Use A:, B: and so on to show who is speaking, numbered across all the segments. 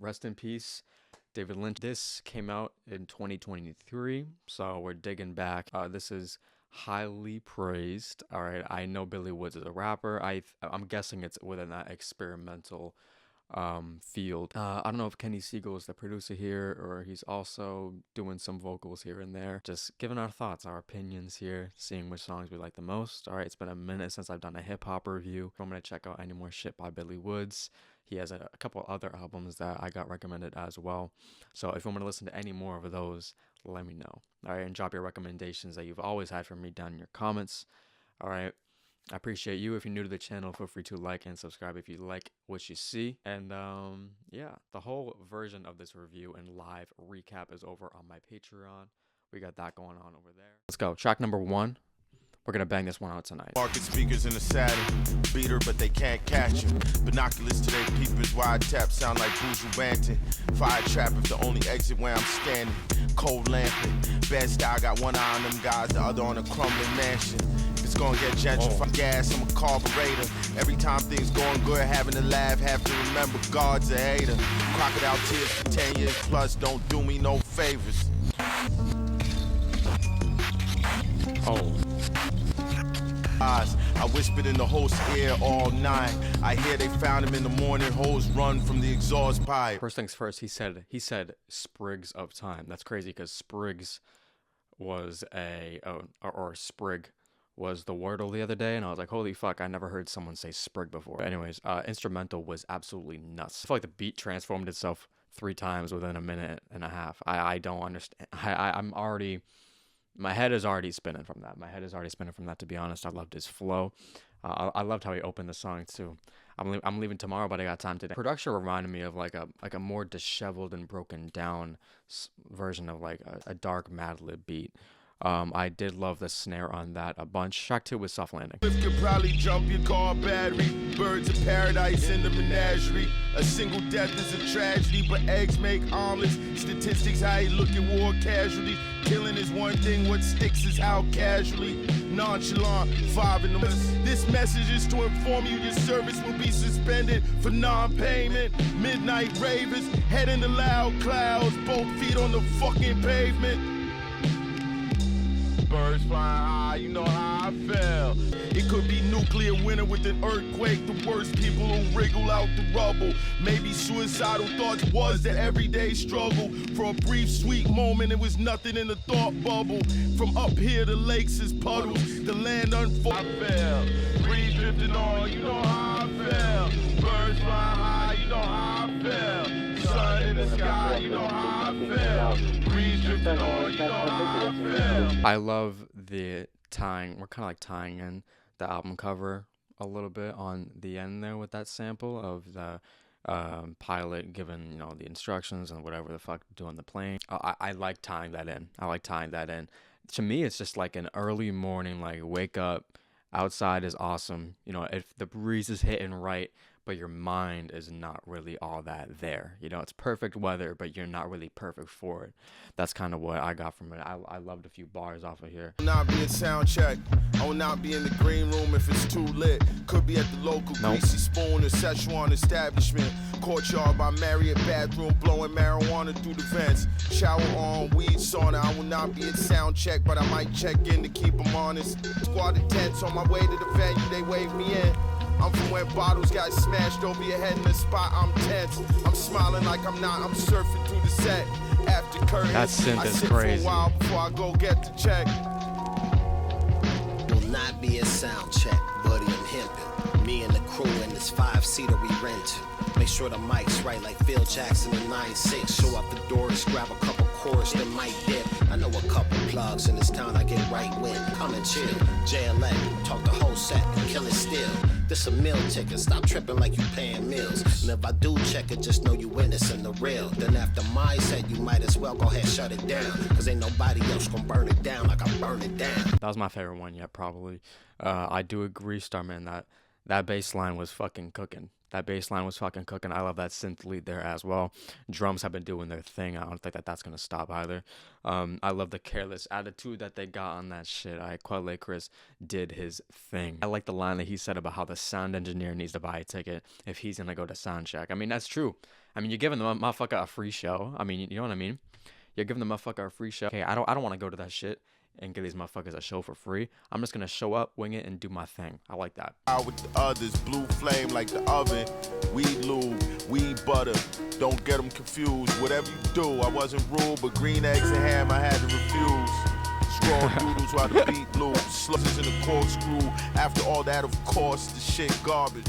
A: rest in peace, David Lynch. This came out in 2023, so we're digging back. This is highly praised. All right, I know Billy Woods is a rapper. I'm guessing it's within that experimental field. I don't know if Kenny Segal is the producer here or he's also doing some vocals here and there. Just giving our thoughts, our opinions here, seeing which songs we like the most. All right, it's been a minute since I've done a hip hop review. I'm gonna check out any more shit by Billy Woods. He has a couple other albums that I got recommended as well. So if you want me to listen to any more of those, let me know. All right, and drop your recommendations that you've always had for me down in your comments. All right. I appreciate you. If you're new to the channel, feel free to like and subscribe if you like what you see. And yeah, the whole version of this review and live recap is over on my Patreon. We got that going on over there. Let's go. Track number 1. We're gonna bang this one out tonight.
B: Market speakers in the saddle, beater, but they can't catch him. Binoculars to their peepers, wide tap sound like Boozle Banton. Fire trap if the only exit where I'm standing. Cold lamping, bad style, got one eye on them guys, the other on a crumbling mansion. It's gonna get gentrified. Gas, I'm a carburetor. Every time things going good, having to laugh, have to remember God's a hater. Crocodile tears for 10 years plus, don't do me no favors.
A: Oh.
B: I whispered in the host's ear all night. I hear they found him in the morning. Hoes run from the exhaust pipe.
A: First things first, he said sprigs of time. That's crazy because sprigs was or sprig was the wordle the other day, and I was like, holy fuck, I never heard someone say sprig before. Anyways, instrumental was absolutely nuts. I feel like the beat transformed itself 3 times within a minute and a half. I don't understand. I'm already, my head is already spinning from that. To be honest, I loved his flow. I loved how he opened the song too. I'm leaving tomorrow, but I got time today. Production reminded me of like a more disheveled and broken down version of like a dark Mad Lib beat. I did love the snare on that a bunch. Track 2 was Soft Landing.
B: Could probably jump your car battery. Birds of paradise in the menagerie. A single death is a tragedy, but eggs make omelets. Statistics, how you look at war casualty. Killing is one thing, what sticks is how casually. Nonchalant, 5 in the This message is to inform you your service will be suspended for non-payment. Midnight ravers, head in the loud clouds, both feet on the fucking pavement. Birds flying high, you know how I feel. It could be nuclear winter with an earthquake. The worst people who wriggle out the rubble. Maybe suicidal thoughts was the everyday struggle. For a brief sweet moment, it was nothing in the thought bubble. From up here, the lakes is puddles. The land unfolds. I feel. Breeze drifting on, you know how I feel. Birds flying high, you know how I feel. Sun in the sky, you know how I feel. Breeze drifting on, you know how I feel.
A: I love the tying. We're kind of like tying in the album cover a little bit on the end there with that sample of the pilot giving, you know, the instructions and whatever the fuck doing the plane. I like tying that in. To me, it's just like an early morning, like wake up, outside is awesome. You know, if the breeze is hitting right, but your mind is not really all that there. You know, it's perfect weather, but you're not really perfect for it. That's kind of what I got from it. I loved a few bars off of here.
B: I will not be at Soundcheck. I will not be in the green room if it's too lit. Could be at the local Greasy Spoon or Szechuan establishment. Courtyard by Marriott bathroom, blowing marijuana through the vents. Shower on, weed sauna. I will not be at Soundcheck, but I might check in to keep them honest. Squad of tents on my way to the venue, they wave me in. I'm from where bottles got smashed over your head in the spot. I'm tense. I'm smiling like I'm not. I'm surfing through the set. After curtains,
A: that synth is
B: sit
A: crazy.
B: For a while before I go get the check.
C: Will not be a sound check, buddy. I'm hemping. Me and the crew in this 5-seater we rented. Make sure the mic's right like Phil Jackson in 9-6. Show up the doors, grab a couple chords, then mic dip. I know a couple plugs in this town I get right with. Come and chill. JLA, talk the whole set, kill it still. This a meal ticket, stop tripping like you paying meals. And if I do check it, just know you witnessing the real. Then after my set, you might as well go ahead shut it down. Cause ain't nobody else gonna burn it down like I burn it down.
A: That was my favorite one yet, probably. I do agree, Starman, that bass line was fucking cooking. That bass line was fucking cooking. I love that synth lead there as well. Drums have been doing their thing. I don't think that's gonna stop either. I love the careless attitude that they got on that shit. Quelle Chris did his thing. I like the line that he said about how the sound engineer needs to buy a ticket if he's gonna go to Soundcheck. I mean, that's true. I mean, you're giving the motherfucker a free show. I mean, you know what I mean? You're giving the motherfucker a free show. Okay, I don't want to go to that shit and give these motherfuckers a show for free. I'm just gonna show up, wing it, and do my thing. I like that.
B: With the others, blue flame like the oven, weed lube, weed butter. Don't get them confused. Whatever you do, I wasn't rude, but green eggs and ham I had to refuse. Straw noodles while the beat blew, slugs in the corkscrew. After all that, of course, the shit garbage.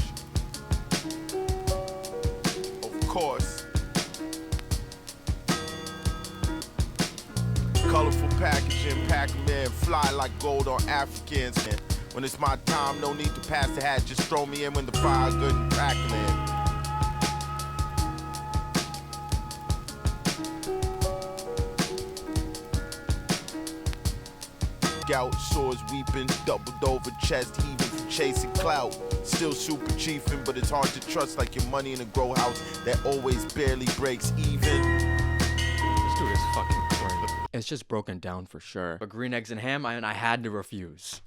B: Of course. Colorful packaging, pack 'em in, fly like gold on Africans. When it's my time, no need to pass the hat, just throw me in when the fire good and crackling. Gout, sores weeping, doubled over chest heaving from chasing clout. Still super chiefing, but it's hard to trust like your money in a grow house that always barely breaks even.
A: This dude is fucking crazy. It's just broken down for sure. But green eggs and ham, I had to refuse.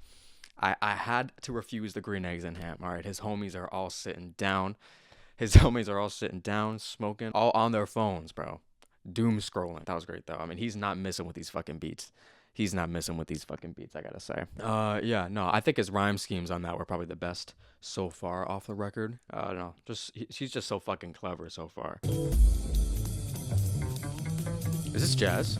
A: I had to refuse the green eggs and ham. All right, his homies are all sitting down. Smoking, all on their phones, bro. Doom scrolling. That was great though. I mean, he's not missing with these fucking beats. I gotta say. Yeah, no, I think his rhyme schemes on that were probably the best so far off the record. No, she's just so fucking clever so far. Is this jazz?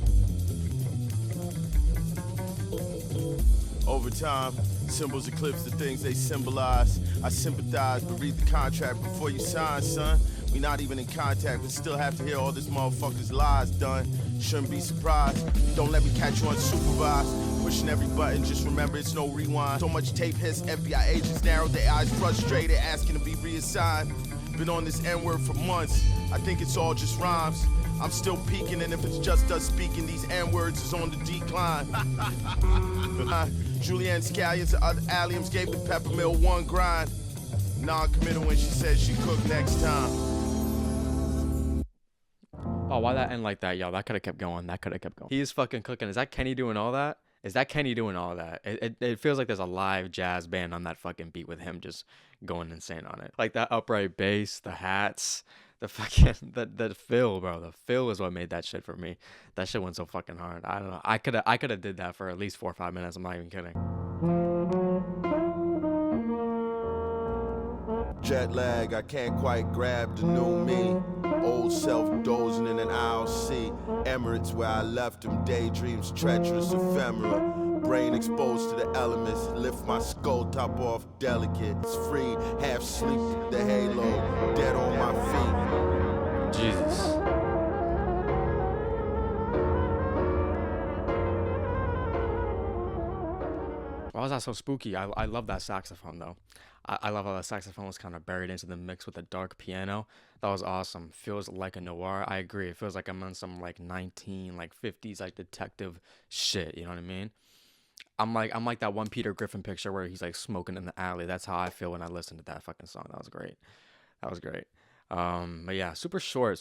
B: Over time, symbols eclipse the things they symbolize. I sympathize, but read the contract before you sign, son. We not even in contact, but still have to hear all this motherfucker's lies done. Shouldn't be surprised. Don't let me catch you unsupervised. Pushing every button, just remember it's no rewind. So much tape hits, FBI agents narrowed their eyes, frustrated, asking to be reassigned. Been on this N-word for months. I think it's all just rhymes. I'm still peeking, and if it's just us speaking, these N-words is on the decline. Julianne Scallions and other alliums gave the peppermill one grind. Non-committal when she said she cook next time.
A: Oh, why that end like that, yo? That could have kept going. He is fucking cooking. Is that Kenny doing all that? It feels like there's a live jazz band on that fucking beat with him just going insane on it. Like that upright bass, the hats, the fucking the fill, bro. The fill is what made that shit for me. That shit went so fucking hard. I don't know. I could have did that for at least 4 or 5 minutes. I'm not even kidding.
B: Jet lag, I can't quite grab the new me. Old self dozing in an aisle seat. Emirates where I left him, daydreams treacherous, ephemera. Brain exposed to the elements, lift my skull top off delicate. It's free, half sleep, the halo, dead on my feet.
A: Jesus. Why was that so spooky? I love that saxophone though. I love how that saxophone was kind of buried into the mix with the dark piano. That was awesome. Feels like a noir. I agree. It feels like I'm on some like 50s like detective shit. You know what I mean? I'm like that one Peter Griffin picture where he's like smoking in the alley. That's how I feel when I listen to that fucking song. That was great. But yeah, super short.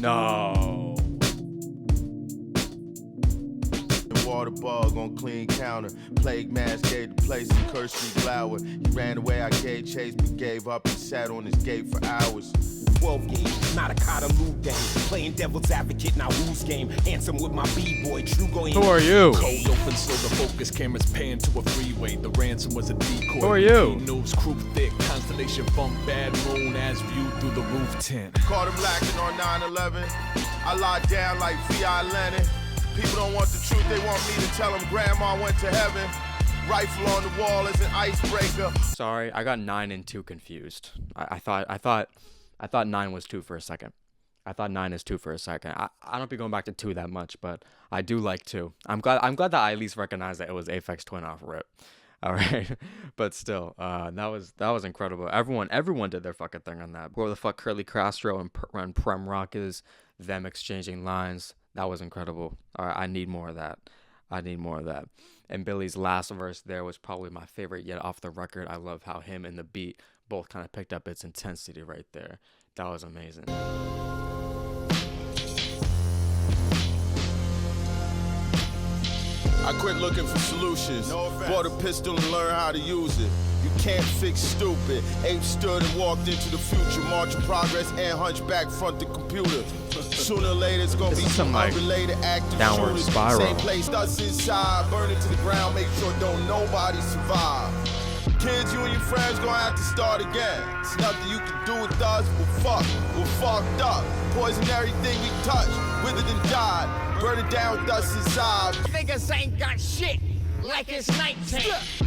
A: No.
B: Water bug on clean counter. Plague mask gave the place a cursory glower. He ran away, I gave chase, but gave up and sat on his gate for hours.
D: 12 games, not a Cotterloo game. Playing devil's advocate, now who's game? Handsome with my B-boy, true going.
A: Who are you?
E: Cold open, so the focus cameras pan to a freeway. The ransom was a decoy.
A: Who are you?
E: News, crew thick, constellation funk, bad moon as viewed through the roof tent.
B: Caught him lacking on 9/11. I locked down like V.I. Lenin. People don't want the truth, they want me to tell them grandma went to heaven. Rifle on the wall as an icebreaker.
A: Sorry, I got 9 and 2 confused. I thought 9 was 2 for a second. I thought 9 is 2 for a second. I don't be going back to 2 that much, but I do like 2. I'm glad that I at least recognized that it was Aphex Twin off rip. All right, but still, that was incredible. Everyone did their fucking thing on that. Where the fuck Curly Castro and Prem Rock is, them exchanging lines. That was incredible. All right, I need more of that. I need more of that. And Billy's last verse there was probably my favorite yet off the record. I love how him and the beat both kind of picked up its intensity right there. That was amazing.
B: I quit looking for solutions. Bought a pistol and learned how to use it. You can't fix stupid. Abe stood and walked into the future. March of progress and hunchback front the computer. Sooner or later it's gonna
A: This
B: be
A: is some,
B: some
A: like,
B: unrelated active
A: downward
B: shooters.
A: spiral.
B: Same place, dust inside, burn it to the ground, make sure don't nobody survive. Kids, you and your friends gonna have to start again. It's nothing you can do with us, we're fucked up. Poison everything we touch, withered and died. Burn it down with us inside.
F: Niggas ain't got shit like it's nighttime.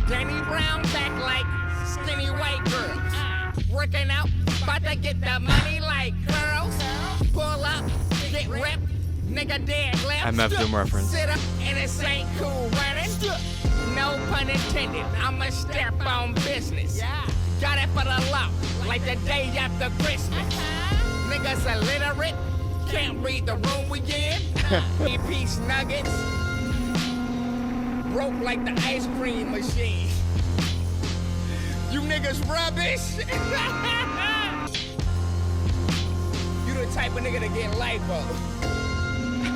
F: Danny Brown back like skinny white girls. Working out, about to get the money like girls. Pull up, get ripped, nigga dead left.
A: MF Doom reference.
F: Sit up and it ain't cool running. No pun intended, I'ma step on business. Got it for the low, like the day after Christmas. Niggas illiterate, can't read the room we in. Piece nuggets, broke like the ice cream machine. You niggas rubbish. You the type of nigga to get lipo.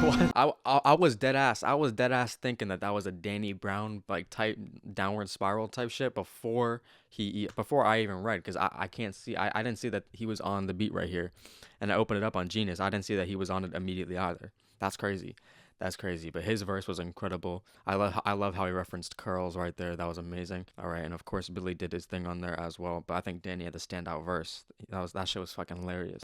A: What? I was dead ass. I was dead ass thinking that was a Danny Brown like type downward spiral type shit before I even read, because I can't see. I didn't see that he was on the beat right here, and I opened it up on Genius. I didn't see that he was on it immediately either. That's crazy. That's crazy. But his verse was incredible. I love how he referenced curls right there. That was amazing. All right, and of course Billy did his thing on there as well. But I think Danny had the standout verse. That shit was fucking hilarious.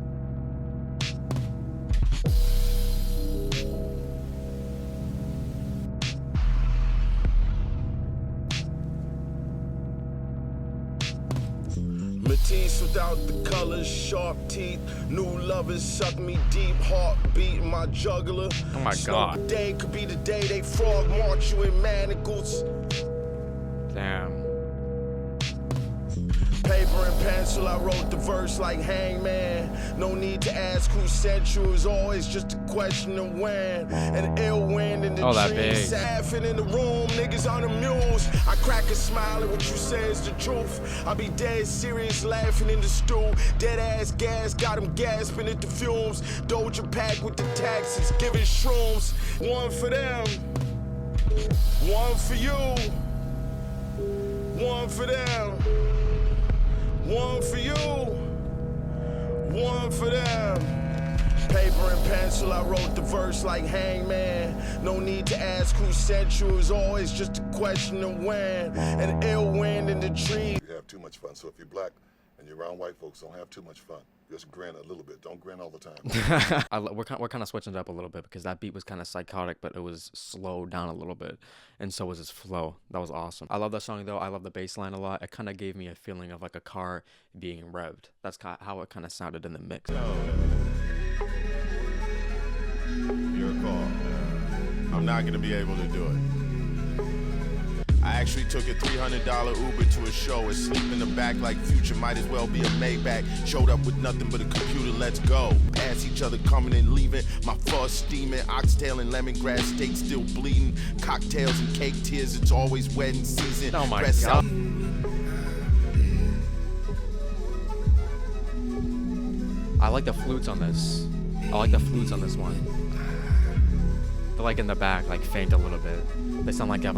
B: Matisse without the colors, sharp teeth. New lovers suck me deep, heartbeat in my jugular.
A: Oh my God.
B: Snow day could be the day they frog march you in manacles.
A: Damn.
B: Paper and pencil, I wrote the verse like hangman. No need to ask who sent you, it's always just a question of when. An ill wind in the trees, laughing in the room, niggas on the mules. I crack a smile at what you say is the truth. I be dead serious, laughing in the stool. Dead ass gas, got him gasping at the fumes. Doja packed with the taxes, giving shrooms. One for them, one for you, one for them. One for you, one for them. Paper and pencil, I wrote the verse like hangman. No need to ask who sent you, it's always just a question of when. An ill wind in the trees.
G: You have too much fun, so if you're black and you're around white folks, don't have too much fun. Just grin a little bit. Don't grin all the time.
A: We're kind of switching it up a little bit because that beat was kind of psychotic, but it was slowed down a little bit, and so was his flow. That was awesome. I love that song though. I love the bass line a lot. It kind of gave me a feeling of like a car being revved. That's how it kind of sounded in the mix.
B: Your call. I'm not gonna be able to do it. I actually took a $300 Uber to a show. Asleep in the back like Future, might as well be a Maybach. Showed up with nothing but a computer, let's go. Pass each other coming and leaving. My fuzz steaming, oxtail and lemongrass steak still bleeding. Cocktails and cake tears, it's always wedding season.
A: Oh my
B: Press
A: God.
B: out.
A: I like the flutes on this. I like the flutes on this one. They're like in the back, like faint a little bit. They sound like they have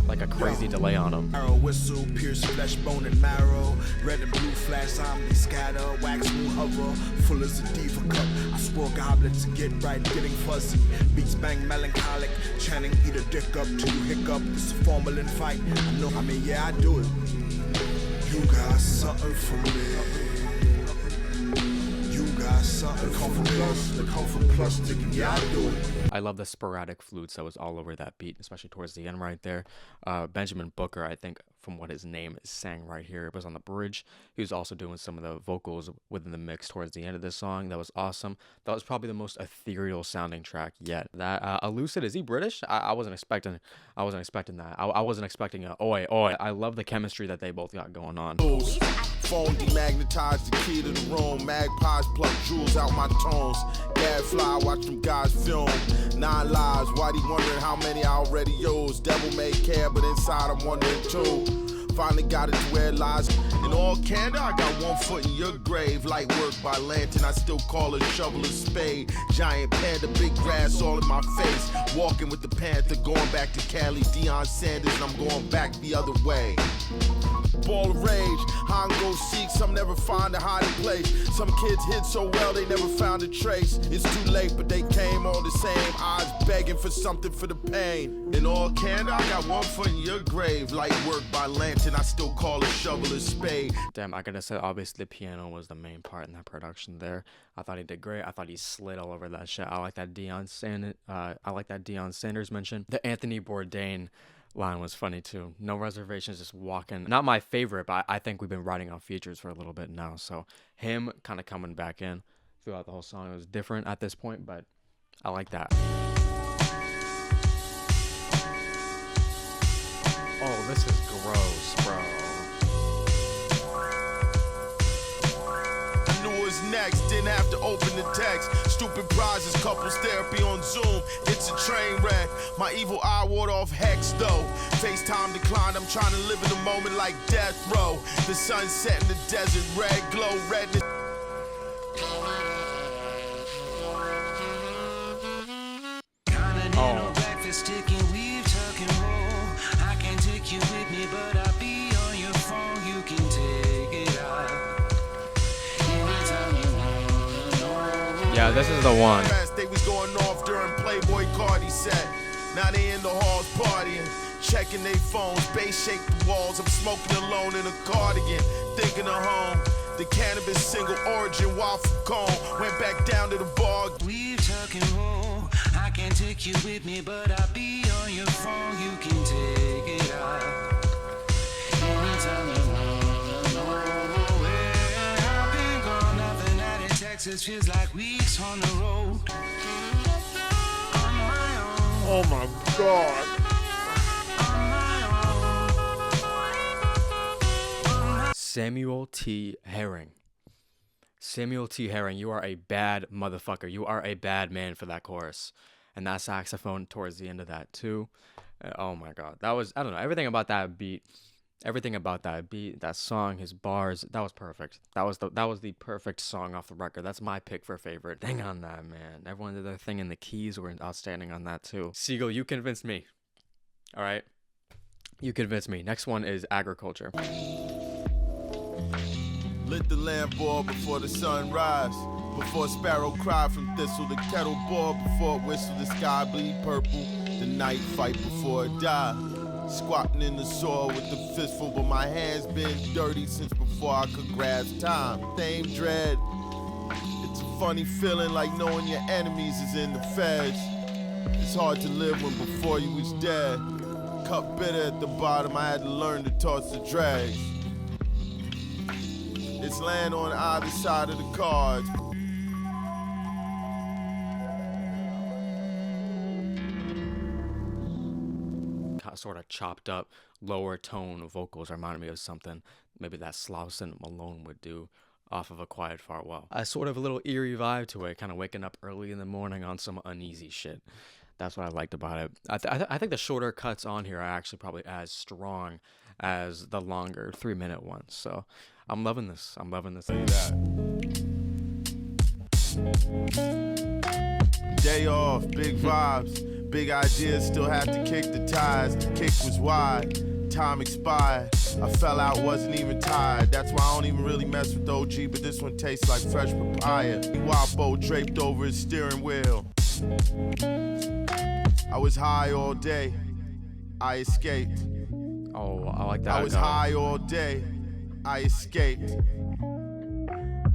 A: like a crazy delay on them.
H: Arrow whistle, pierce flesh, bone and marrow. Red and blue flash, zombie scatter, wax moon hover, full as a diva cup. I swirl goblets to get right, getting fuzzy. Beats bang melancholic, chanting eat a dick up till you hiccup. It's a formalin fight. Yeah, I do it. You got something for me. You got something for me. The comfort plus sticking, yeah, I do it.
A: I love the sporadic flutes that was all over that beat, especially towards the end right there. Benjamin Booker, I think, from what his name is, sang right here. It was on the bridge. He was also doing some of the vocals within the mix towards the end of this song. That was awesome. That was probably the most ethereal sounding track yet. That Lucid, is he British? I wasn't expecting that. I wasn't expecting a oi oi. I love the chemistry that they both got going on.
B: phone demagnetized the key to the room. Magpies pluck jewels out my tones. Gadfly, watch them guys film. 9 lives, Whitey wondering how many I already use. Devil may care, but inside I'm wondering too. Finally got it to where it lies. In all candor, I got 1 foot in your grave. Light work by lantern, I still call a shovel a spade. Giant panda, big grass all in my face. Walking with the panther, going back to Cali. Deion Sanders, and I'm going back the other way. Ball of rage, Hongo seek, some never find a hiding place. Some kids hid so well they never found a trace. It's too late, but they came all the same. Eyes begging for something for the pain. In all candor, I got 1 foot in your grave. Light work by lantern, I still call a shovel a spade.
A: Damn, I gotta say, obviously the piano was the main part in that production there. I thought he did great. I thought he slid all over that shit. I like that Deion Sanders mention. The Anthony Bourdain line was funny too. No reservations, just walking. Not my favorite, but I think we've been writing on features for a little bit now. So him kind of coming back in throughout the whole song, it was different at this point, but I like that. Oh, this is gross, bro.
B: Next, didn't have to open the text. Stupid prizes, couples therapy on Zoom. It's a train wreck. My evil eye ward off hex though. FaceTime declined. I'm trying to live in the moment like death row. The sun set in the desert, red glow, redness.
A: Oh.
I: Breakfast, chicken, weave, tuck and roll. I can't take you with me, but I'll be on your phone. You can take it out.
A: Yeah, this is the one.
B: They was going off during Playboy Cardi set. Now they in the halls partying, checking their phones, bass shake the walls. I'm smoking alone in a cardigan, thinking of home. The cannabis single origin waffle cone. Went back down to the bar.
I: We tuck and roll. I can't take you with me, but I'll be on your phone. You can take it out. Anytime you wanna know where I've been gone, nothing out in Texas feels like weeks on the road. On my own.
B: Oh my God.
A: Samuel T. Herring. Samuel T. Herring, you are a bad motherfucker. You are a bad man for that chorus. And that saxophone towards the end of that too. Oh my God. That was, I don't know, everything about that beat, that song, his bars, that was perfect. That was the perfect song off the record. That's my pick for favorite. Dang on that, man. Everyone did their thing, and the keys were outstanding on that too. Segal, you convinced me. All right. You convinced me. Next one is Agriculture.
B: Lit the lamp boil before the sun rise. Before a sparrow cry from thistle, the kettle boil before it whistle, the sky bleed purple, the night fight before it die. Squatting in the soil with the fistful, but my hands been dirty since before I could grasp time. Fame dread. It's a funny feeling like knowing your enemies is in the feds. It's hard to live when before you was dead. Cup bitter at the bottom, I had to learn to toss the dregs. It's land on either side of the cards.
A: Sort of chopped up lower tone vocals reminded me of something maybe that Slauson Malone would do off of A Quiet Farewell. A sort of a little eerie vibe to it, kind of waking up early in the morning on some uneasy shit. That's what I liked about it. I think the shorter cuts on here are actually probably as strong as the longer 3-minute ones. So I'm loving this.
B: Day off, big vibes. Big ideas, still have to kick the ties. The kick was wide, time expired. I fell out, wasn't even tired. That's why I don't even really mess with OG, but this one tastes like fresh papaya. Wapo draped over his steering wheel. I was high all day, I escaped.
A: Oh, I like that.
B: I was high all day, I escaped.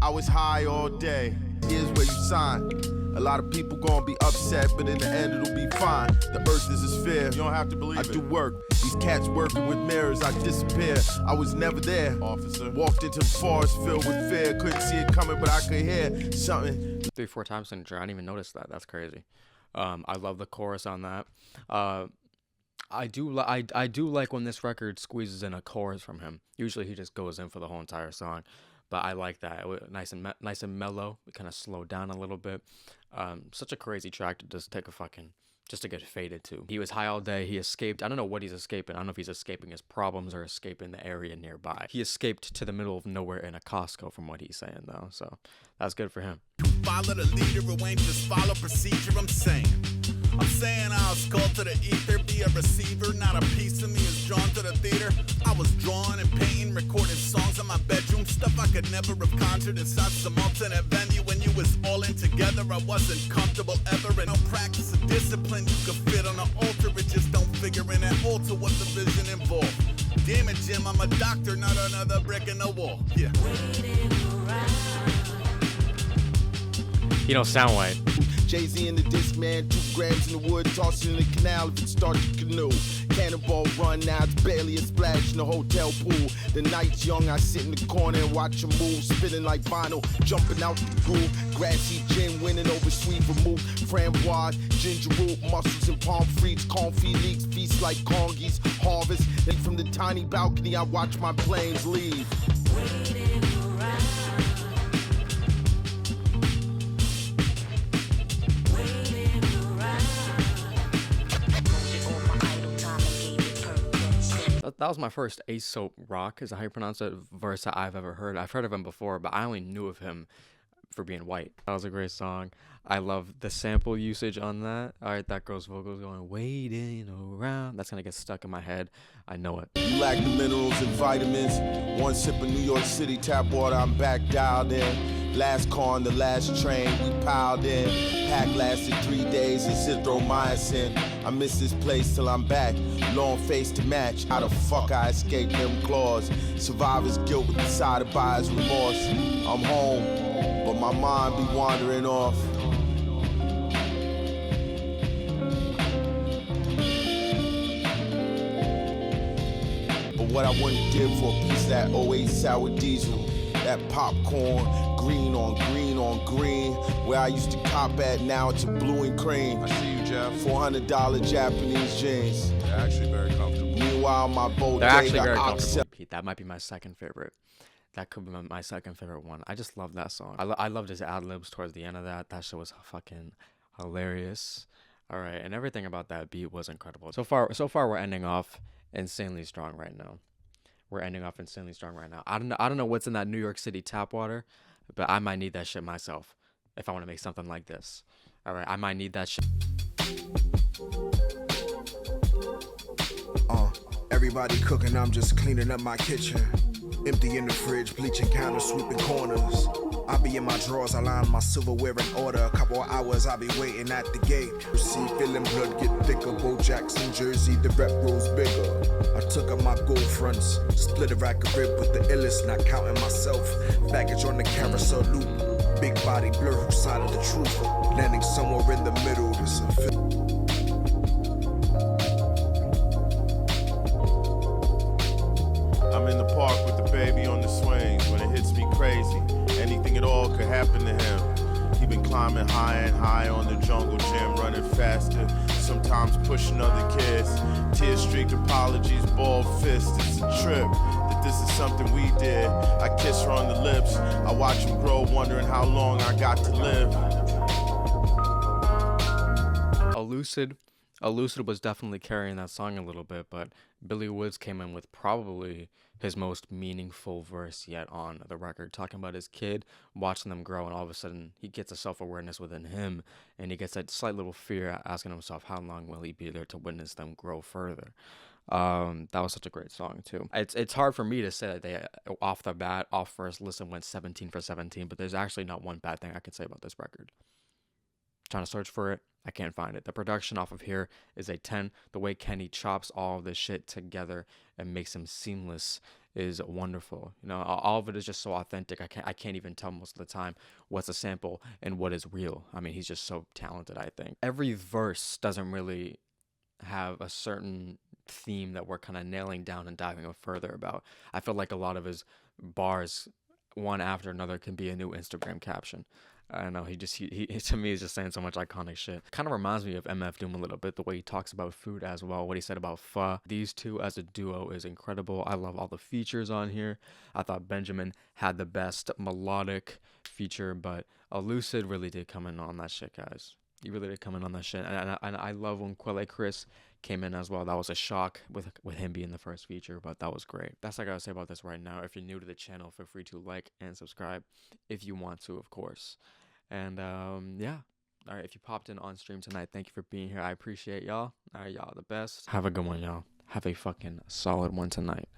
B: I was high all day. Here's where you sign. A lot of people gonna be upset, but in the end it'll be fine. The earth is a sphere. You don't have to believe it. I do work. These cats working with mirrors. I disappear. I was never there, officer. Walked into the forest filled with fear. Couldn't see it coming, but I could hear something.
A: 3-4 times in a I didn't even notice that. That's crazy. I love the chorus on that. I I do like when this record squeezes in a chorus from him. Usually he just goes in for the whole entire song, but I like that. Nice and mellow. We kind of slow down a little bit. Such a crazy track to just take a fucking just to get faded to. He was high all day. He escaped. I don't know what he's escaping. I don't know if he's escaping his problems or escaping the area nearby. He escaped to the middle of nowhere in a Costco, from what he's saying though. So that's good for him.
B: Follow the leader, it ain't just follow procedure. I'm saying I'll skull to the ether, be a receiver. Not a piece of me is drawn to the theater. I was drawing and painting, recording songs in my bedroom. Stuff I could never have conjured inside some alternate venue. When you was all in together, I wasn't comfortable ever. And no practice of discipline you could fit on an altar. It just don't figure in that altar what the vision involved. Damn it, Jim, I'm a doctor, not another brick in the wall. Yeah.
A: He don't sound white.
H: Jay-Z in the disc, man, 2 grams in the wood, toss it in the canal if it starts to canoe. Cannonball run, now it's barely a splash in the hotel pool. The night's young, I sit in the corner and watch him move, spinning like vinyl, jumping out the groove. Grassy gin winning over sweet vermouth, framboise, ginger root, mussels and palm frites, confit leaks, feast like congies, harvest. Then from the tiny balcony, I watch my planes leave.
A: That was my first Aesop Rock, is how you pronounce it, verse that I've ever heard. I've heard of him before, but I only knew of him for being white. That was a great song. I love the sample usage on that. All right, that girl's vocals going, waiting around. That's going to get stuck in my head. I know it.
H: You lack the minerals and vitamins. 1 sip of New York City tap water, I'm back dialed in. Last car on the last train, we piled in. Pack lasted 3 days, it's azithromycin. I miss this place till I'm back. Long face to match. How the fuck I escaped them claws? Survivor's guilt with the side of buyer's remorse. I'm home, but my mind be wandering off. But what I wouldn't give for a piece of that 08 sour diesel, that popcorn, green on green on green, where I used to cop at, now it's a blue and cream.
J: I see you, Jeff.
H: $400 Japanese jeans.
J: They're actually very comfortable.
H: Meanwhile, my bodega,
A: They're actually very comfortable. Pete, that might be my second favorite. That could be my second favorite one. I just love that song. I loved his ad-libs towards the end of that. That shit was fucking hilarious. All right, and everything about that beat was incredible. So far we're ending off insanely strong right now. I don't know what's in that New York City tap water, but I might need that shit myself if I want to make something like this. All right, I might need that shit.
H: Everybody cooking, I'm just cleaning up my kitchen. Empty in the fridge, bleaching counters, sweeping corners. I be in my drawers, I line my silverware in order. A couple of hours, I be waiting at the gate. See, feeling blood get thicker. Bo Jackson jersey, the rep grows bigger. I took up my gold fronts, split a rack of rib with the illest, not counting myself. Baggage on the carousel loop. Big body blur, whose side of the truth? Landing somewhere in the middle, this a
J: I'm in the park with the baby on the swings. When it hits me crazy, anything at all could happen to him. He been climbing higher and higher on the jungle gym, running faster, sometimes pushing other kids. Tear-streaked apologies, bald fists. It's a trip that this is something we did. I kiss her on the lips. I watch him grow, wondering how long I got to live.
A: Elucid was definitely carrying that song a little bit, but Billy Woods came in with probably his most meaningful verse yet on the record, talking about his kid, watching them grow, and all of a sudden he gets a self-awareness within him, and he gets that slight little fear, asking himself, how long will he be there to witness them grow further? That was such a great song too. It's hard for me to say that they off the bat, off first listen, went 17 for 17, but there's actually not one bad thing I can say about this record. Trying to search for it, I can't find it. The production off of here is a 10. The way Kenny chops all of this shit together and makes them seamless is wonderful. You know, all of it is just so authentic. I can't even tell most of the time what's a sample and what is real. I mean, he's just so talented, I think. Every verse doesn't really have a certain theme that we're kind of nailing down and diving further about. I feel like a lot of his bars one after another can be a new Instagram caption. I don't know, he to me is just saying so much iconic shit. Kind of reminds me of MF Doom a little bit, the way he talks about food as well, what he said about pho. These two as a duo is incredible. I love all the features on here. I thought Benjamin had the best melodic feature, but Elucid really did come in on that shit, guys. He really did come in on that shit. And I love when Quelle Chris came in as well. That was a shock with him being the first feature, but that was great. That's all I gotta say about this right now. If you're new to the channel, feel free to like and subscribe if you want to, of course. And yeah. All right, if you popped in on stream tonight, thank you for being here. I appreciate y'all. All right, y'all the best. Have a good one, y'all. Have a fucking solid one tonight.